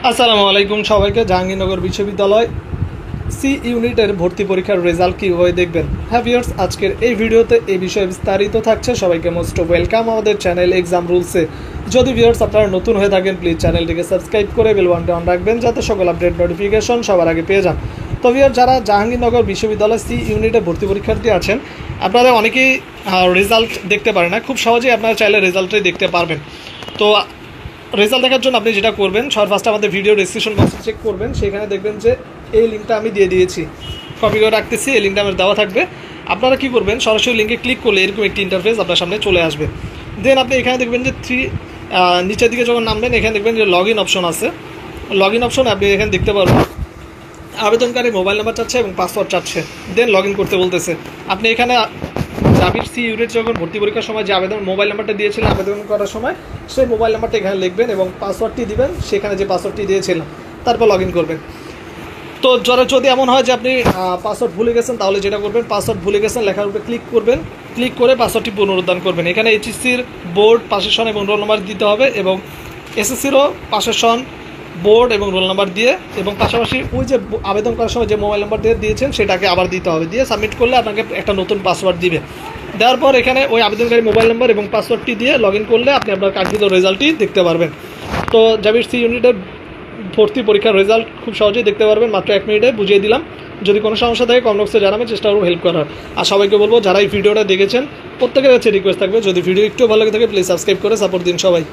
আসসালামু আলাইকুম সবাইকে। জাহাঙ্গীরনগর বিশ্ববিদ্যালয় সি ইউনিটের ভর্তি পরীক্ষার রেজাল্ট কীভাবে দেখবেন। হ্যাঁ ভিউয়ার্স, আজকের এই ভিডিওতে এই বিষয়ে বিস্তারিত থাকছে। সবাইকে মোস্ট ওয়েলকাম আমাদের চ্যানেল এক্সাম রুলসে। যদি ভিউয়ার্স আপনারা নতুন হয়ে থাকেন, প্লিজ চ্যানেলটিকে সাবস্ক্রাইব করে বেল বাটনটি অন রাখবেন, যাতে সকল আপডেট নোটিফিকেশন সবার আগে পেয়ে যান। তো ভিউয়ার্স, যারা জাহাঙ্গীরনগর বিশ্ববিদ্যালয় সি ইউনিটে ভর্তি পরীক্ষার্থী আছেন, আপনারা অনেকেই রেজাল্ট দেখতে পারেন না। খুব সহজেই আপনারা চাইলে রেজাল্টটাই দেখতে পারবেন। তো রেজাল্ট দেখার জন্য আপনি যেটা করবেন, সবার ফার্স্টে আমাদের ভিডিও ডেসক্রিপশন বক্সে চেক করবেন। সেখানে দেখবেন যে এই লিঙ্কটা আমি দিয়ে দিয়েছি, কপি করে রাখতেছি। এই লিঙ্কটা আমার দেওয়া থাকবে। আপনারা কী করবেন, সরাসরি লিঙ্কে ক্লিক করলে এরকম একটি ইন্টারফেস আপনার সামনে চলে আসবে। দেন আপনি এখানে দেখবেন যে নিচের দিকে যখন নামবেন, এখানে দেখবেন যে লগ ইন অপশন আছে। লগ ইন অপশন আপনি এখানে দেখতে পারবেন আবেদনকারী মোবাইল নাম্বার চাচ্ছে এবং পাসওয়ার্ড চাচ্ছে। দেন লগ ইন করতে বলতেছে। আপনি এখানে জাবির সি ইউনিট যখন ভর্তি পরীক্ষার সময় যে মোবাইল নাম্বারটা দিয়েছিলেন আবেদন করার সময়, সেই মোবাইল নাম্বারটা এখানে লিখবেন এবং পাসওয়ার্ডটি দিবেন সেখানে যে পাসওয়ার্ডটি দিয়েছিলেন, তারপর লগ ইন করবেন। তো যদি এমন হয় যে আপনি পাসওয়ার্ড ভুলে গেছেন, তাহলে যেটা করবেন, পাসওয়ার্ড ভুলে গেছেন লেখার উপরে ক্লিক করবেন। ক্লিক করে পাসওয়ার্ডটি পুনরুদ্ধার করবেন। এখানে এইচএসসির বোর্ড, পাশের সন এবং রোল নাম্বার দিতে হবে, এবং এসএসসিরও পাশের সন, বোর্ড এবং রোল নাম্বার দিয়ে, এবং পাশাপাশি ওই যে আবেদন করার সময় যে মোবাইল নাম্বার দিয়ে দিয়েছেন সেটাকে আবার দিতে হবে। দিয়ে সাবমিট করলে আপনাকে একটা নতুন পাসওয়ার্ড দিবে। দেওয়ার পর এখানে ওই আবেদনকারী মোবাইল নাম্বার এবং পাসওয়ার্ডটি দিয়ে লগ ইন করলে আপনি আপনার কাঙ্ক্ষিত রেজাল্টটি দেখতে পারবেন। তো জাবির সি ইউনিটের ভর্তি পরীক্ষার রেজাল্ট খুব সহজেই দেখতে পারবেন, মাত্র 1 মিনিটে বুঝিয়ে দিলাম। যদি কোনো সমস্যা থাকে কমেন্ট বক্সে জানাবেন, চেষ্টা করবো হেল্প করার। আর সবাইকে বলবো, যারা এই ভিডিওটা দেখেছেন প্রত্যেকের কাছে রিকোয়েস্ট থাকবে, যদি ভিডিও একটু ভালো লাগে থাকে প্লিজ সাবস্ক্রাইব করে সাপোর্ট দিন সবাই।